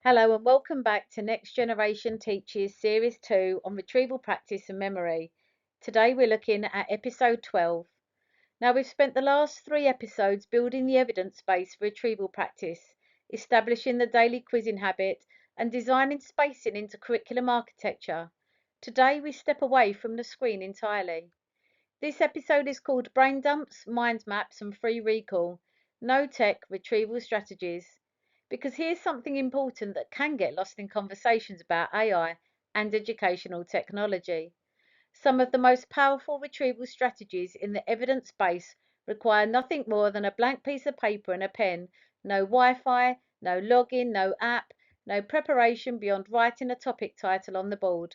Hello and welcome back to Next Generation Teaching Series 2 on retrieval practice and memory. Today we're looking at episode 12. Now we've spent the last 3 episodes building the evidence base for retrieval practice, establishing the daily quizzing habit and designing spacing into curriculum architecture. Today we step away from the screen entirely. This episode is called Brain Dumps, Mind Maps and Free Recall, No Tech Retrieval Strategies. Because here's something important that can get lost in conversations about AI and educational technology. Some of the most powerful retrieval strategies in the evidence base require nothing more than a blank piece of paper and a pen, no Wi-Fi, no login, no app, no preparation beyond writing a topic title on the board.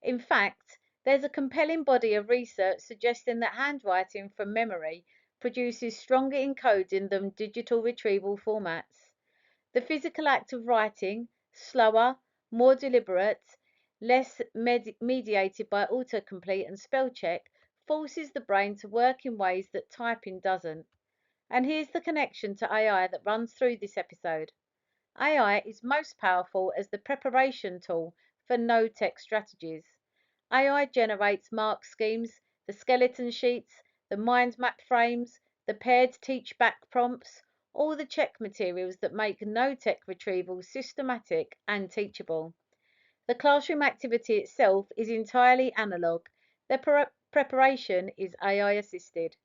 In fact, there's a compelling body of research suggesting that handwriting from memory produces stronger encoding than digital retrieval formats. The physical act of writing, slower, more deliberate, less mediated by autocomplete and spell check, forces the brain to work in ways that typing doesn't. And here's the connection to AI that runs through this episode. AI is most powerful as the preparation tool for no-tech strategies. AI generates mark schemes, the skeleton sheets, the mind map frames, the paired teach back prompts, all the check materials that make no-tech retrieval systematic and teachable. The classroom activity itself is entirely analogue. The preparation is AI assisted.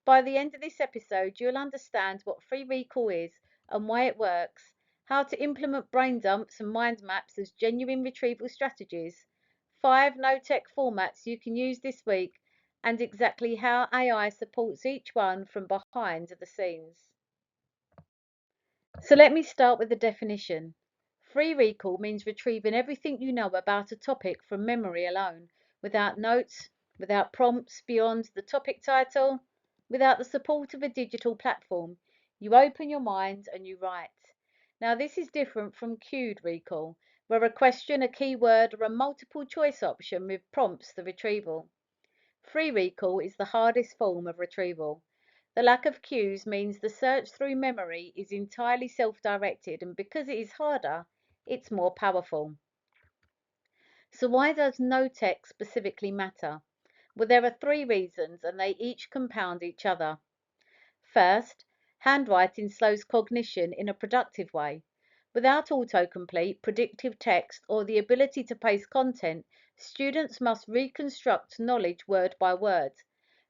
By the end of this episode, you'll understand what free recall is and why it works, how to implement brain dumps and mind maps as genuine retrieval strategies, 5 no-tech formats you can use this week, and exactly how AI supports each one from behind the scenes. So let me start with the definition. Free recall means retrieving everything you know about a topic from memory alone, without notes, without prompts beyond the topic title, without the support of a digital platform. You open your mind and you write. Now this is different from cued recall, where a question, a keyword, or a multiple choice option with prompts the retrieval. Free recall is the hardest form of retrieval. The lack of cues means the search through memory is entirely self-directed, and because it is harder, it's more powerful. So why does no tech specifically matter? Well, there are 3 reasons, and they each compound each other. First, handwriting slows cognition in a productive way. Without autocomplete, predictive text, or the ability to paste content, students must reconstruct knowledge word by word.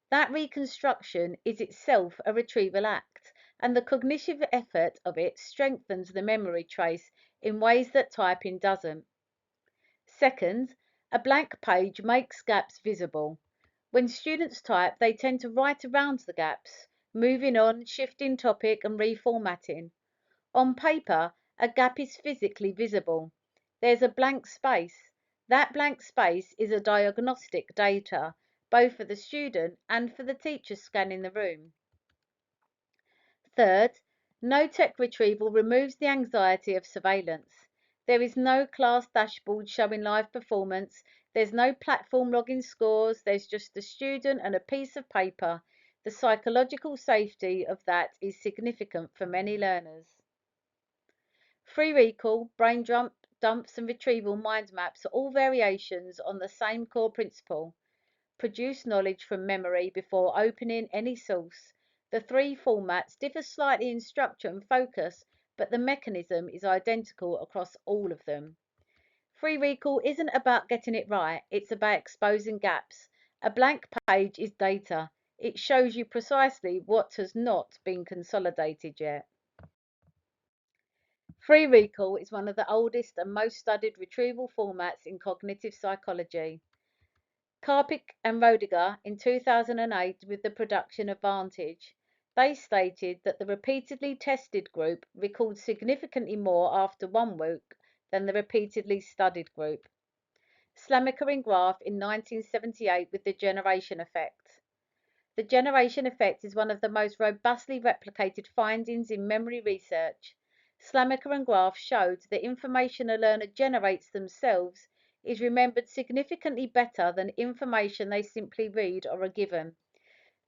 That reconstruction is itself a retrieval act, and the cognitive effort of it strengthens the memory trace in ways that typing doesn't. Second, a blank page makes gaps visible. When students type, they tend to write around the gaps, moving on, shifting topic, and reformatting. On paper, a gap is physically visible. There's a blank space. That blank space is a diagnostic data, both for the student and for the teacher scanning the room. Third, no-tech retrieval removes the anxiety of surveillance. There is no class dashboard showing live performance. There's no platform logging scores. There's just the student and a piece of paper. The psychological safety of that is significant for many learners. Free recall, dumps, and retrieval mind maps are all variations on the same core principle. Produce knowledge from memory before opening any source. The 3 formats differ slightly in structure and focus, but the mechanism is identical across all of them. Free recall isn't about getting it right, it's about exposing gaps. A blank page is data. It shows you precisely what has not been consolidated yet. Free recall is one of the oldest and most studied retrieval formats in cognitive psychology. Karpik and Rodiger in 2008 with the production Advantage. They stated that the repeatedly tested group recalled significantly more after 1 week than the repeatedly studied group. Slamiker and Graf in 1978 with the generation effect. The generation effect is one of the most robustly replicated findings in memory research. Slamiker and Graf showed that information a learner generates themselves is remembered significantly better than information they simply read or are given.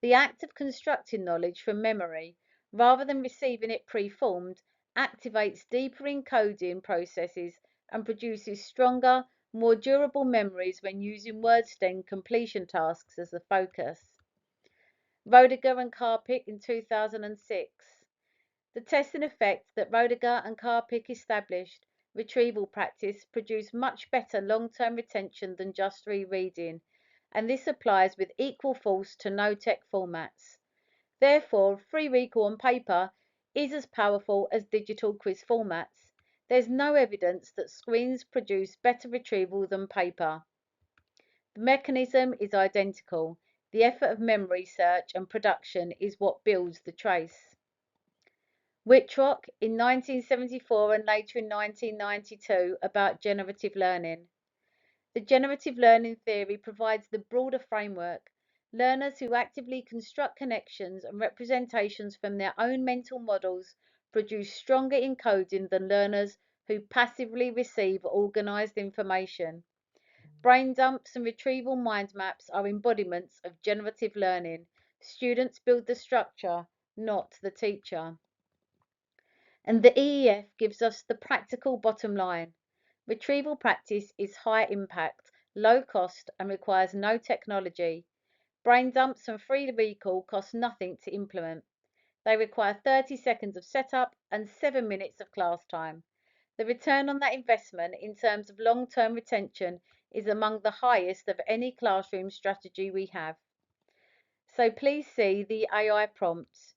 The act of constructing knowledge from memory, rather than receiving it pre-formed, activates deeper encoding processes, and produces stronger, more durable memories when using word stem completion tasks as the focus. Roediger and Karpik in 2006. The test and effect that Roediger and Karpik established, retrieval practice, produced much better long-term retention than just rereading, and this applies with equal force to no-tech formats. Therefore, free recall on paper is as powerful as digital quiz formats. There's no evidence that screens produce better retrieval than paper. The mechanism is identical. The effort of memory search and production is what builds the trace. Whitrock in 1974 and later in 1992 about generative learning. The generative learning theory provides the broader framework. Learners who actively construct connections and representations from their own mental models produce stronger encoding than learners who passively receive organized information. Brain dumps and retrieval mind maps are embodiments of generative learning. Students build the structure, not the teacher. And the EEF gives us the practical bottom line. Retrieval practice is high impact, low cost, and requires no technology. Brain dumps and free recall cost nothing to implement. They require 30 seconds of setup and 7 minutes of class time. The return on that investment in terms of long-term retention is among the highest of any classroom strategy we have. So please see the AI prompts.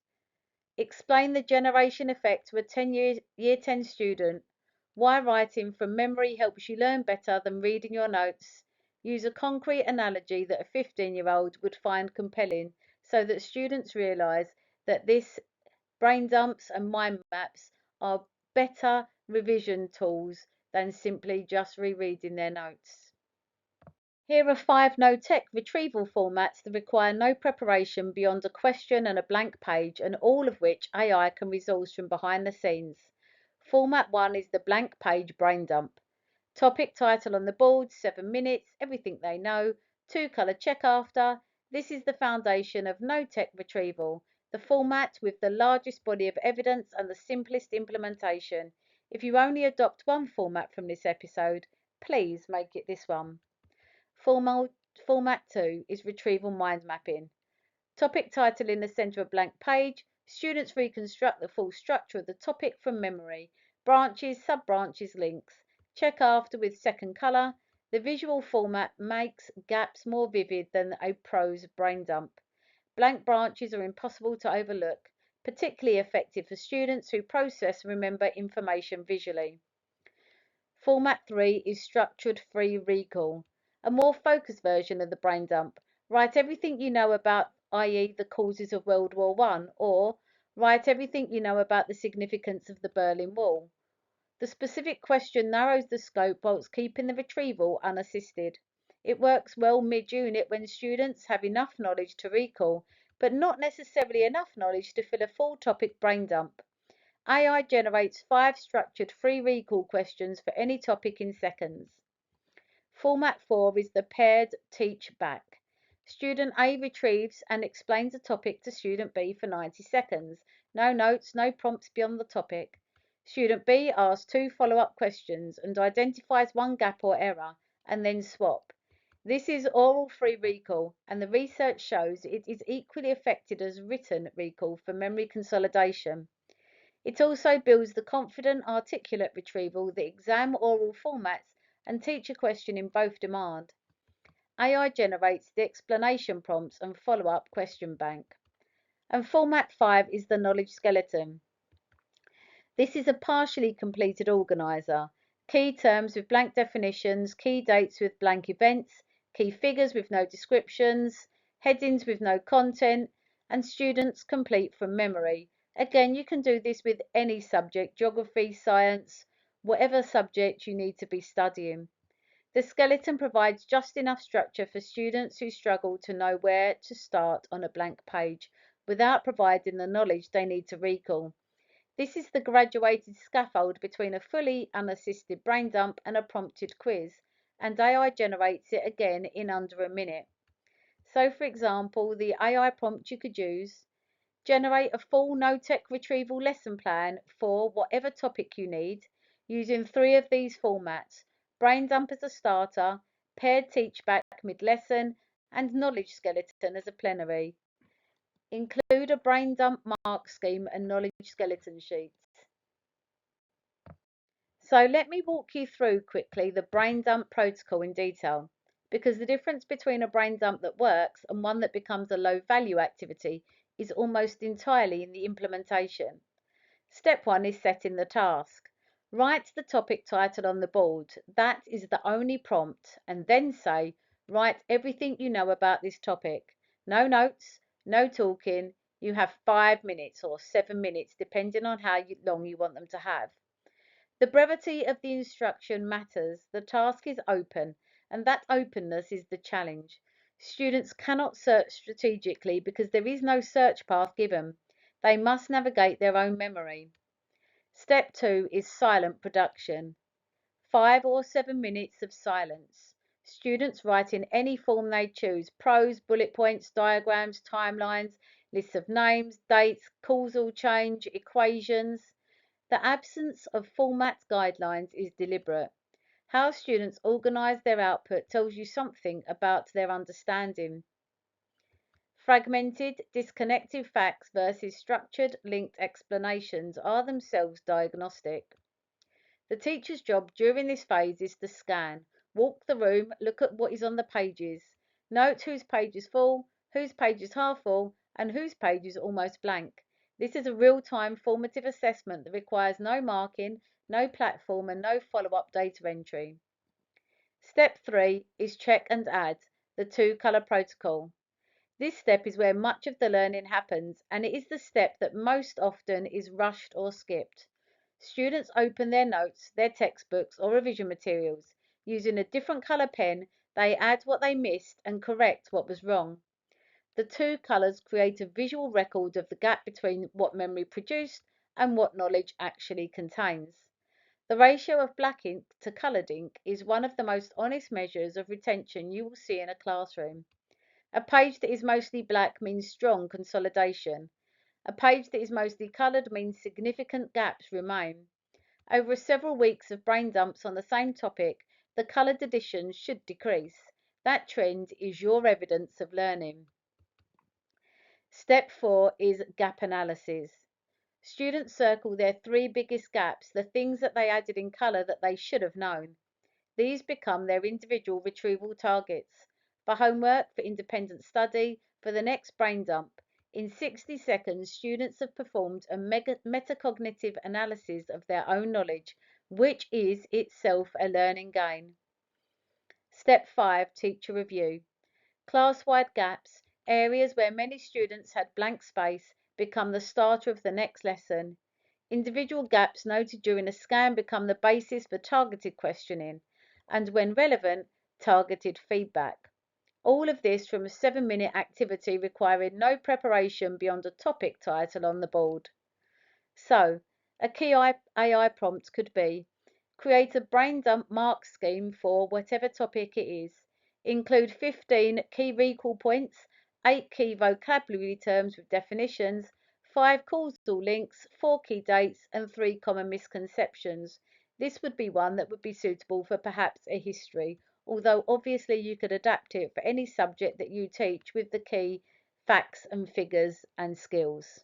Explain the generation effect to a year 10 student. Why writing from memory helps you learn better than reading your notes. Use a concrete analogy that a 15-year-old would find compelling so that students realize that this brain dumps and mind maps are better revision tools than simply just rereading their notes. Here are 5 no-tech retrieval formats that require no preparation beyond a question and a blank page, and all of which AI can resource from behind the scenes. Format 1 is the blank page brain dump. Topic title on the board, 7 minutes, everything they know, 2-color check after. This is the foundation of no-tech retrieval, the format with the largest body of evidence and the simplest implementation. If you only adopt one format from this episode, please make it this one. Format 2 is retrieval mind mapping. Topic title in the center of blank page. Students reconstruct the full structure of the topic from memory. Branches, sub-branches, links. Check after with second color. The visual format makes gaps more vivid than a prose brain dump. Blank branches are impossible to overlook, particularly effective for students who process and remember information visually. Format 3 is structured free recall, a more focused version of the brain dump. Write everything you know about, i.e. the causes of World War I, or write everything you know about the significance of the Berlin Wall. The specific question narrows the scope whilst keeping the retrieval unassisted. It works well mid-unit when students have enough knowledge to recall, but not necessarily enough knowledge to fill a full topic brain dump. AI generates 5 structured free recall questions for any topic in seconds. Format 4 is the paired teach back. Student A retrieves and explains a topic to student B for 90 seconds. No notes, no prompts beyond the topic. Student B asks 2 follow-up questions and identifies one gap or error, and then swap. This is oral free recall, and the research shows it is equally effective as written recall for memory consolidation. It also builds the confident, articulate retrieval that exam oral formats and teach a question in both demand. AI generates the explanation prompts and follow-up question bank. And format 5 is the knowledge skeleton. This is a partially completed organizer. Key terms with blank definitions, key dates with blank events, key figures with no descriptions, headings with no content, and students complete from memory. Again, you can do this with any subject, geography, science, whatever subject you need to be studying. The skeleton provides just enough structure for students who struggle to know where to start on a blank page without providing the knowledge they need to recall. This is the graduated scaffold between a fully unassisted brain dump and a prompted quiz, and AI generates it again in under a minute. So, for example, the AI prompt you could use: Generate a full no-tech retrieval lesson plan for whatever topic you need using 3 of these formats: brain dump as a starter, paired teach back mid-lesson, and knowledge skeleton as a plenary. Include a brain dump mark scheme and knowledge skeleton sheets. So let me walk you through quickly the brain dump protocol in detail, because the difference between a brain dump that works and one that becomes a low value activity is almost entirely in the implementation. Step 1 is setting the task. Write the topic title on the board. That is the only prompt, and then say, write everything you know about this topic. No notes, no talking. You have 5 minutes or 7 minutes, depending on how long you want them to have. The brevity of the instruction matters. The task is open, and that openness is the challenge. Students cannot search strategically because there is no search path given. They must navigate their own memory. Step 2 is silent production. 5 or 7 minutes of silence. Students write in any form they choose: prose, bullet points, diagrams, timelines, lists of names, dates, causal change, equations. The absence of format guidelines is deliberate. How students organize their output tells you something about their understanding. Fragmented, disconnected facts versus structured, linked explanations are themselves diagnostic. The teacher's job during this phase is to scan, walk the room, look at what is on the pages, note whose page is full, whose page is half full, and whose page is almost blank. This is a real-time formative assessment that requires no marking, no platform, and no follow-up data entry. Step 3 is check and add, the two-color protocol. This step is where much of the learning happens, and it is the step that most often is rushed or skipped. Students open their notes, their textbooks, or revision materials. Using a different color pen, they add what they missed and correct what was wrong. The two colors create a visual record of the gap between what memory produced and what knowledge actually contains. The ratio of black ink to colored ink is one of the most honest measures of retention you will see in a classroom. A page that is mostly black means strong consolidation. A page that is mostly colored means significant gaps remain. Over several weeks of brain dumps on the same topic, the colored additions should decrease. That trend is your evidence of learning. Step 4 is gap analysis. Students circle their 3 biggest gaps, the things that they added in color that they should have known. These become their individual retrieval targets. For homework, for independent study, for the next brain dump. In 60 seconds, students have performed a metacognitive analysis of their own knowledge, which is itself a learning gain. Step 5, teacher review. Class-wide gaps, areas where many students had blank space, become the starter of the next lesson. Individual gaps noted during a scan become the basis for targeted questioning, and when relevant, targeted feedback. All of this from a 7-minute activity requiring no preparation beyond a topic title on the board. So, a key AI prompt could be: create a brain dump mark scheme for whatever topic it is. Include 15 key recall points, 8 key vocabulary terms with definitions, 5 causal links, 4 key dates, and 3 common misconceptions. This would be one that would be suitable for perhaps a history, although obviously you could adapt it for any subject that you teach with the key facts and figures and skills.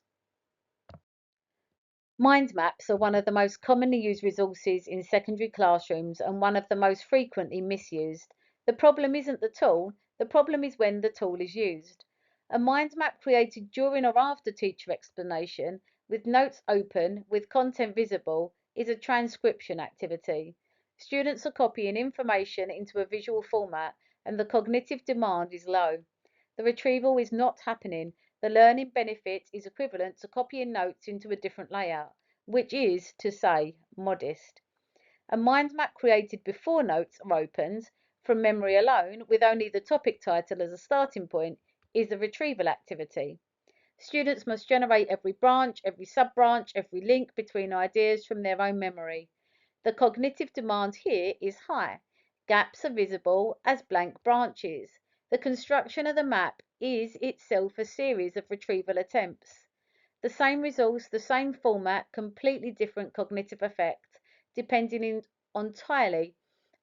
Mind maps are one of the most commonly used resources in secondary classrooms and one of the most frequently misused. The problem isn't the tool, the problem is when the tool is used. A mind map created during or after teacher explanation, with notes open, with content visible, is a transcription activity. Students are copying information into a visual format and the cognitive demand is low. The retrieval is not happening. The learning benefit is equivalent to copying notes into a different layout, which is, to say, modest. A mind map created before notes are opened, from memory alone, with only the topic title as a starting point, is a retrieval activity. Students must generate every branch, every sub-branch, every link between ideas from their own memory. The cognitive demand here is high. Gaps are visible as blank branches. The construction of the map is itself a series of retrieval attempts. The same resource, the same format, completely different cognitive effect, depending entirely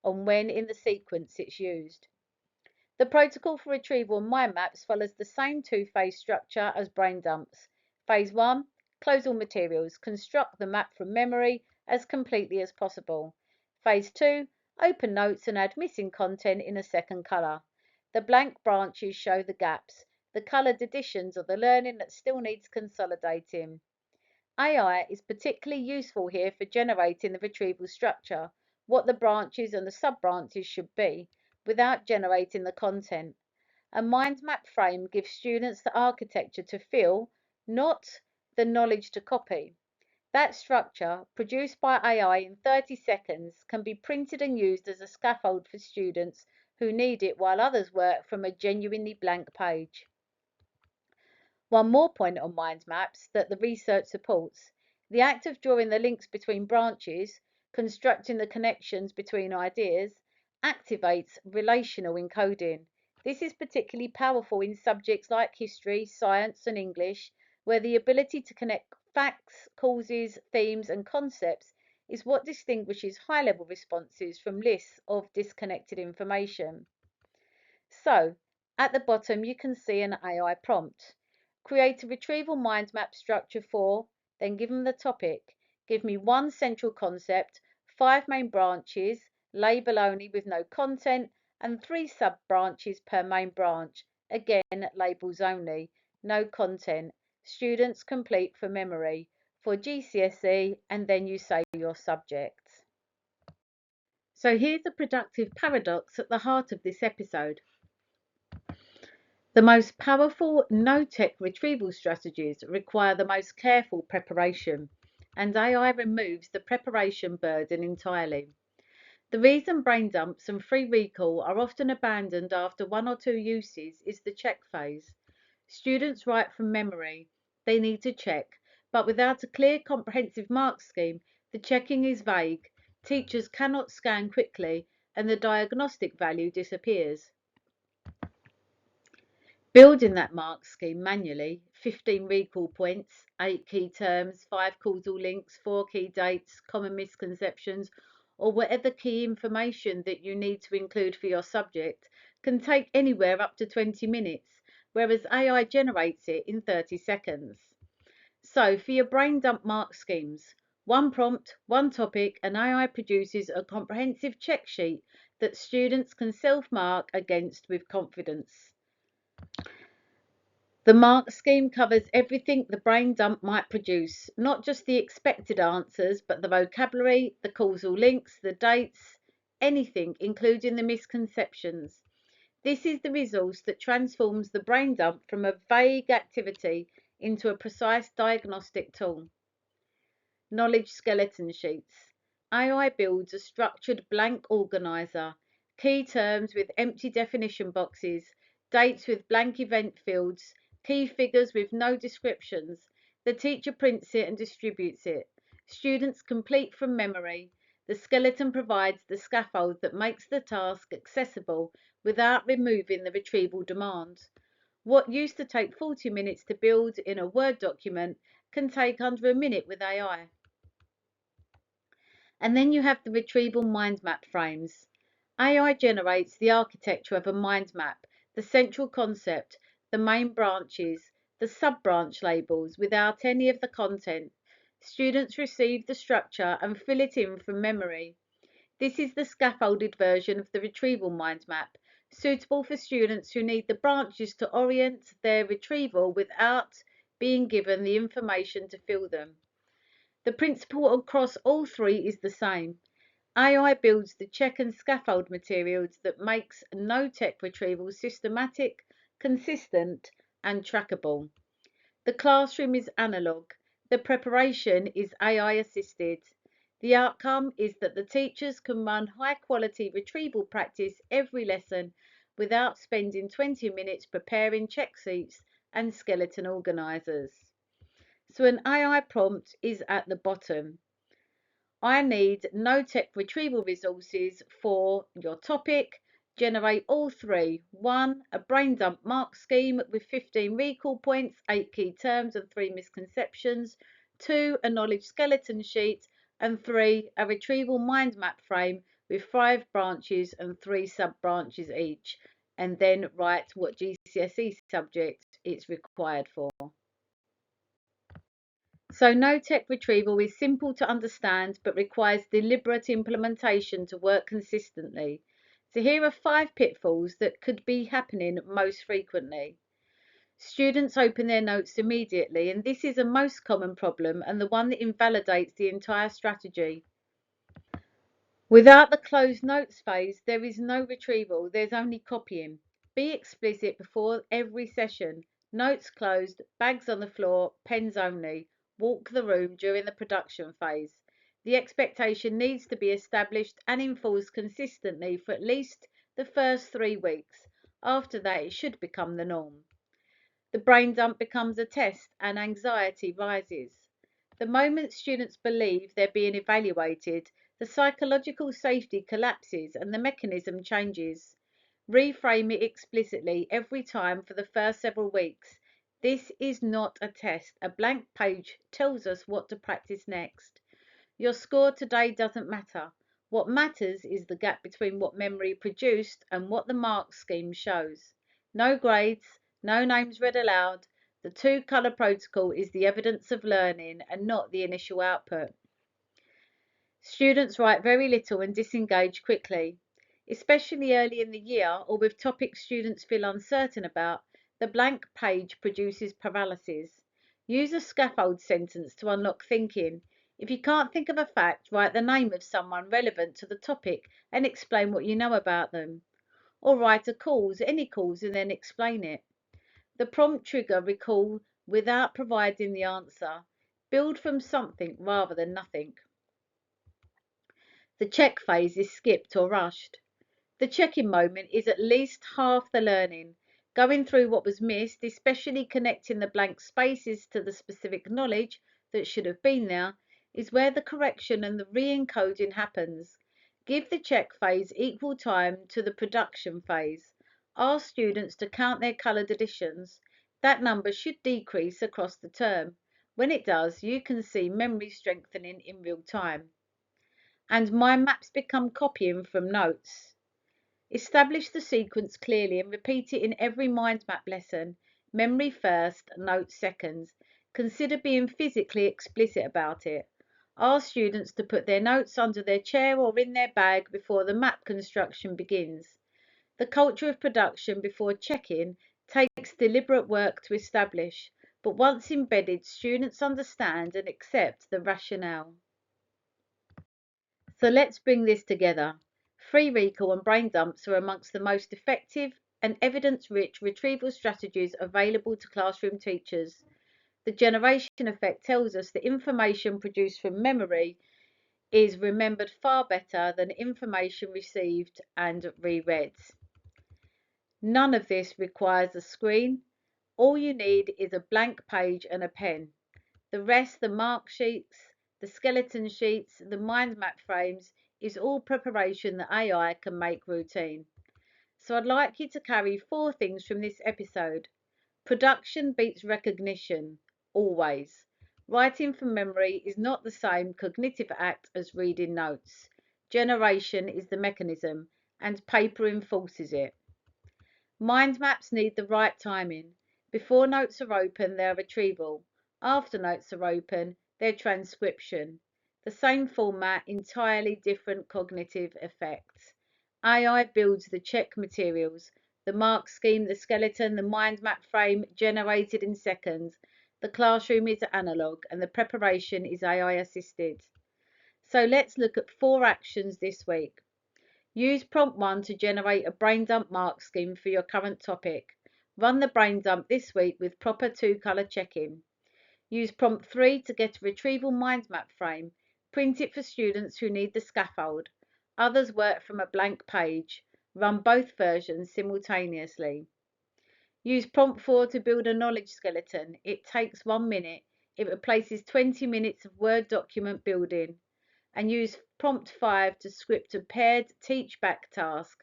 on when in the sequence it's used. The protocol for retrieval and mind maps follows the same two-phase structure as brain dumps. Phase 1, close all materials, construct the map from memory as completely as possible. Phase 2, open notes and add missing content in a second colour. The blank branches show the gaps. The coloured additions are the learning that still needs consolidating. AI is particularly useful here for generating the retrieval structure, what the branches and the sub-branches should be, without generating the content. A mind map frame gives students the architecture to feel, not the knowledge to copy. That structure, produced by AI in 30 seconds, can be printed and used as a scaffold for students who need it while others work from a genuinely blank page. One more point on mind maps that the research supports: the act of drawing the links between branches, constructing the connections between ideas, activates relational encoding. This is particularly powerful in subjects like history, science, and English, where the ability to connect facts, causes, themes, and concepts is what distinguishes high-level responses from lists of disconnected information. So, at the bottom you can see an AI prompt. Create a retrieval mind map structure for, then give them the topic. Give me one central concept, 5 main branches, label only with no content, and 3 sub-branches per main branch. Again, labels only, no content. Students complete for memory, for GCSE, and then you say your subjects. So here's a productive paradox at the heart of this episode. The most powerful no-tech retrieval strategies require the most careful preparation, and AI removes the preparation burden entirely. The reason brain dumps and free recall are often abandoned after 1 or 2 uses is the check phase. Students write from memory. They need to check, but without a clear, comprehensive mark scheme, the checking is vague. Teachers cannot scan quickly, and the diagnostic value disappears. Building that mark scheme manually, 15 recall points, 8 key terms, 5 causal links, 4 key dates, common misconceptions, or whatever key information that you need to include for your subject, can take anywhere up to 20 minutes, whereas AI generates it in 30 seconds. So for your brain dump mark schemes, one prompt, one topic, and AI produces a comprehensive check sheet that students can self-mark against with confidence. The mark scheme covers everything the brain dump might produce, not just the expected answers, but the vocabulary, the causal links, the dates, anything, including the misconceptions. This is the resource that transforms the brain dump from a vague activity into a precise diagnostic tool. Knowledge skeleton sheets. AI builds a structured blank organizer, key terms with empty definition boxes, dates with blank event fields, key figures with no descriptions. The teacher prints it and distributes it. Students complete from memory. The skeleton provides the scaffold that makes the task accessible without removing the retrieval demand. What used to take 40 minutes to build in a Word document can take under a minute with AI. And then you have the retrieval mind map frames. AI generates the architecture of a mind map, the central concept, the main branches, the sub-branch labels without any of the content. Students receive the structure and fill it in from memory. This is the scaffolded version of the retrieval mind map, suitable for students who need the branches to orient their retrieval without being given the information to fill them. The principle across all 3 is the same. AI builds the check and scaffold materials that makes no-tech retrieval systematic, consistent, and trackable. The classroom is analogue. The preparation is AI assisted. The outcome is that the teachers can run high-quality retrieval practice every lesson without spending 20 minutes preparing check sheets and skeleton organisers. So an AI prompt is at the bottom. I need no-tech retrieval resources for your topic. generate all three. 1. A brain dump mark scheme with 15 recall points, 8 key terms and 3 misconceptions. 2. A knowledge skeleton sheet. And 3. A retrieval mind map frame with 5 branches and 3 sub-branches each. And then write what GCSE subject it's required for. So no-tech retrieval is simple to understand but requires deliberate implementation to work consistently. So here are 5 pitfalls that could be happening most frequently. Students open their notes immediately, and this is a most common problem and the one that invalidates the entire strategy. Without the closed notes phase, there is no retrieval, there's only copying. Be explicit before every session. Notes closed, bags on the floor, pens only. Walk the room during the production phase. The expectation needs to be established and enforced consistently for at least the first 3 weeks. After that, it should become the norm. The brain dump becomes a test and anxiety rises. The moment students believe they're being evaluated, the psychological safety collapses and the mechanism changes. Reframe it explicitly every time for the first several weeks. This is not a test. A blank page tells us what to practice next. Your score today doesn't matter. What matters is the gap between what memory produced and what the mark scheme shows. No grades, no names read aloud. The 2-colour protocol is the evidence of learning and not the initial output. Students write very little and disengage quickly. Especially early in the year or with topics students feel uncertain about, the blank page produces paralysis. Use a scaffold sentence to unlock thinking. If you can't think of a fact, write the name of someone relevant to the topic and explain what you know about them. Or write a cause, any cause, and then explain it. The prompt trigger recall without providing the answer. Build from something rather than nothing. The check phase is skipped or rushed. The check-in moment is at least half the learning. Going through what was missed, especially connecting the blank spaces to the specific knowledge that should have been there, is where the correction and the re-encoding happens. Give the check phase equal time to the production phase. Ask students to count their coloured additions. That number should decrease across the term. When it does, you can see memory strengthening in real time. And mind maps become copying from notes. Establish the sequence clearly and repeat it in every mind map lesson. Memory first, notes second. Consider being physically explicit about it. Ask students to put their notes under their chair or in their bag before the map construction begins. The culture of production before check-in takes deliberate work to establish, but once embedded, students understand and accept the rationale. So let's bring this together. Free recall and brain dumps are amongst the most effective and evidence-rich retrieval strategies available to classroom teachers. The generation effect tells us that information produced from memory is remembered far better than information received and reread. None of this requires a screen. All you need is a blank page and a pen. The rest, the mark sheets, the skeleton sheets, the mind map frames, is all preparation that AI can make routine. So I'd like you to carry 4 things from this episode. Production beats recognition, always. Writing from memory is not the same cognitive act as reading notes. Generation is the mechanism, and paper enforces it. Mind maps need the right timing. Before notes are open, they're retrieval. After notes are open, they're transcription. The same format, entirely different cognitive effects. AI builds the check materials, the mark scheme, the skeleton, the mind map frame generated in seconds. The classroom is analog and the preparation is AI assisted. So let's look at 4 actions this week. Use prompt 1 to generate a brain dump mark scheme for your current topic. Run the brain dump this week with proper 2-colour check-in. Use prompt 3 to get a retrieval mind map frame. Print it for students who need the scaffold. Others work from a blank page. Run both versions simultaneously. Use prompt 4 to build a knowledge skeleton. It takes 1 minute. It replaces 20 minutes of Word document building. And use prompt 5 to script a paired teach back task.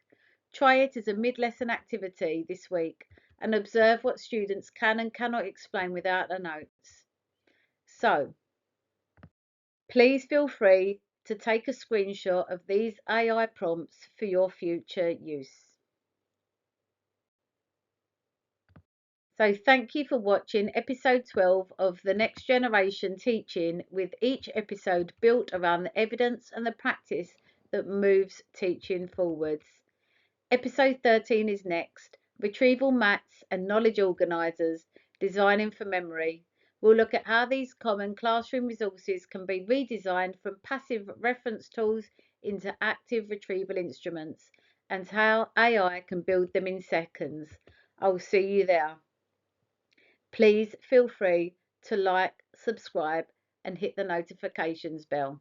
Try it as a mid-lesson activity this week and observe what students can and cannot explain without the notes. So, please feel free to take a screenshot of these AI prompts for your future use. So thank you for watching episode 12 of the Next GenerAItion Teaching, with each episode built around the evidence and the practice that moves teaching forwards. Episode 13 is next, Retrieval Maths and Knowledge Organisers, Designing for Memory. We'll look at how these common classroom resources can be redesigned from passive reference tools into active retrieval instruments, and how AI can build them in seconds. I'll see you there. Please feel free to like, subscribe, and hit the notifications bell.